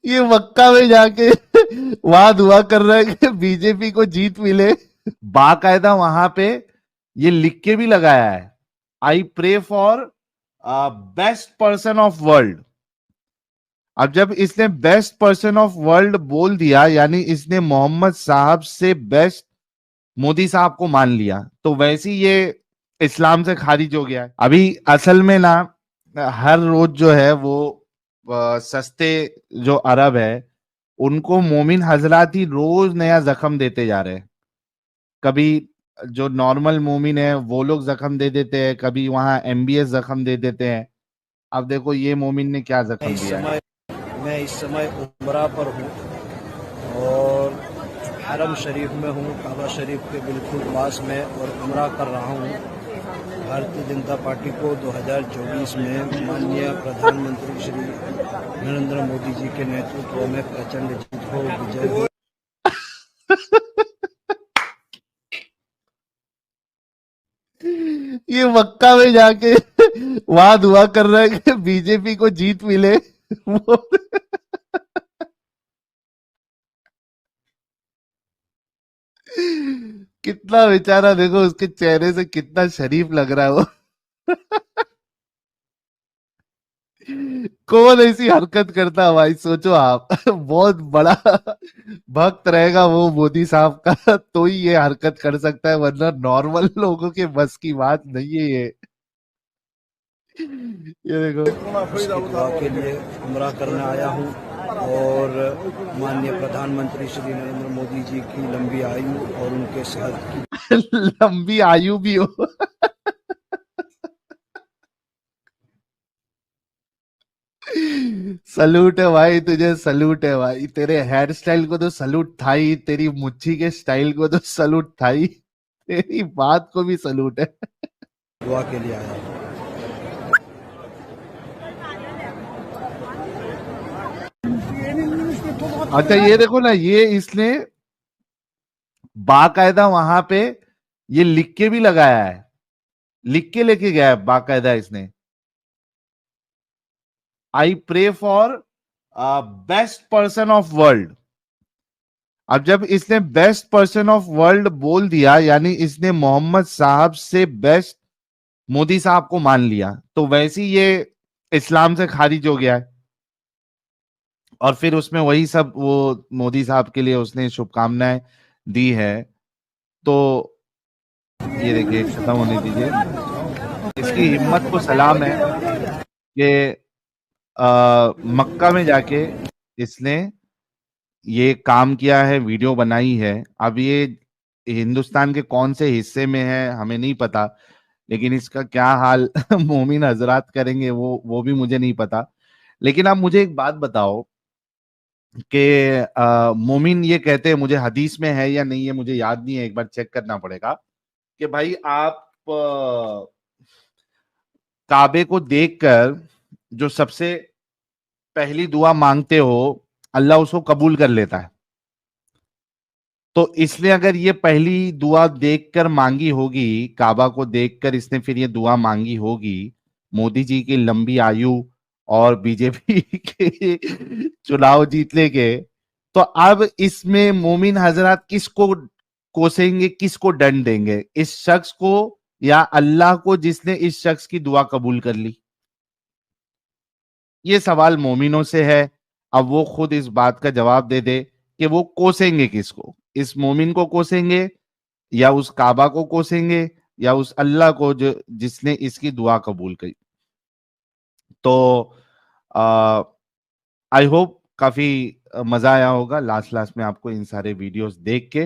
ये मक्का में जाके वहां दुआ कर रहा है कि बीजेपी को जीत मिले। बाकायदा वहां पे ये लिख के भी लगाया है, I pray for best person of world. अब जब इसने बेस्ट पर्सन ऑफ वर्ल्ड बोल दिया, यानी इसने मोहम्मद साहब से बेस्ट मोदी साहब को मान लिया, तो वैसे ही ये इस्लाम से खारिज हो गया है। अभी असल में ना, हर रोज जो है वो सस्ते जो अरब है उनको मोमिन हजरात ही रोज नया जख्म देते जा रहे हैं। कभी जो नॉर्मल मोमिन है वो लोग जख्म दे देते हैं, कभी वहां एमबीएस जख्म दे देते हैं। अब देखो ये मोमिन ने क्या जख्म दिया है। मैं इस समय उम्रा पर हूँ और हरम शरीफ में हूँ, काबा शरीफ के बिल्कुल पास में, और उम्रा कर रहा हूँ। भारतीय जनता पार्टी को 2024 में माननीय प्रधानमंत्री श्री नरेंद्र मोदी जी के नेतृत्व में प्रचंड जीत हो, विजय हो। ये मक्का में जाके वहां दुआ कर रहा है कि बीजेपी को जीत मिले। वो कितना बेचारा, देखो उसके चेहरे से कितना शरीफ लग रहा है वो। कौन ऐसी हरकत करता है भाई, सोचो आप। बहुत बड़ा भक्त रहेगा वो मोदी साहब का तो ही ये हरकत कर सकता है, वरना नॉर्मल लोगों के बस की बात नहीं है ये देखो। उसकी दुआ के लिए उम्रा करने आया हूँ और माननीय प्रधानमंत्री श्री नरेंद्र मोदी जी की लंबी आयु और उनके सेहत की लंबी आयु भी हो। सलूट है भाई, तुझे सलूट है भाई। तेरे हेयर स्टाइल को तो सलूट था ही, तेरी मुच्छी के स्टाइल को तो सलूट था ही, तेरी बात को भी सलूट है। दुआ के लिए आया हूँ। अच्छा ये देखो ना, ये इसने बाकायदा वहां पे ये लिख के भी लगाया है, लिख के लेके गया है बाकायदा इसने, I pray for best person of world. अब जब इसने बेस्ट पर्सन ऑफ वर्ल्ड बोल दिया, यानी इसने मोहम्मद साहब से बेस्ट मोदी साहब को मान लिया, तो वैसे ही ये इस्लाम से खारिज हो गया है। और फिर उसमें वही सब वो मोदी साहब के लिए उसने शुभकामनाएं दी है। तो ये देखिए, खत्म होने दीजिए। इसकी हिम्मत को सलाम है कि मक्का में जाके इसने ये काम किया है, वीडियो बनाई है। अब ये हिंदुस्तान के कौन से हिस्से में है हमें नहीं पता, लेकिन इसका क्या हाल मोमिन हजरात करेंगे वो भी मुझे नहीं पता। लेकिन आप मुझे एक बात बताओ कि मोमिन ये कहते हैं, मुझे हदीस में है या नहीं है मुझे याद नहीं है, एक बार चेक करना पड़ेगा, कि भाई आप काबे को देखकर जो सबसे पहली दुआ मांगते हो अल्लाह उसको कबूल कर लेता है। तो इसने अगर ये पहली दुआ देखकर मांगी होगी, काबा को देखकर इसने फिर ये दुआ मांगी होगी, मोदी जी की लंबी आयु और बीजेपी के चुनाव जीतने के, तो अब इसमें मोमिन हजरात किसको कोसेंगे, किसको दंड देंगे, इस शख्स को या अल्लाह को जिसने इस शख्स की दुआ कबूल कर ली? ये सवाल मोमिनों से है। अब वो खुद इस बात का जवाब दे दे कि वो कोसेंगे किसको, इस मोमिन को कोसेंगे या उस काबा को कोसेंगे या उस अल्लाह को जो जिसने इसकी दुआ कबूल की। तो आई होप काफी मजा आया होगा लास्ट लास्ट में आपको इन सारे वीडियोस देख के।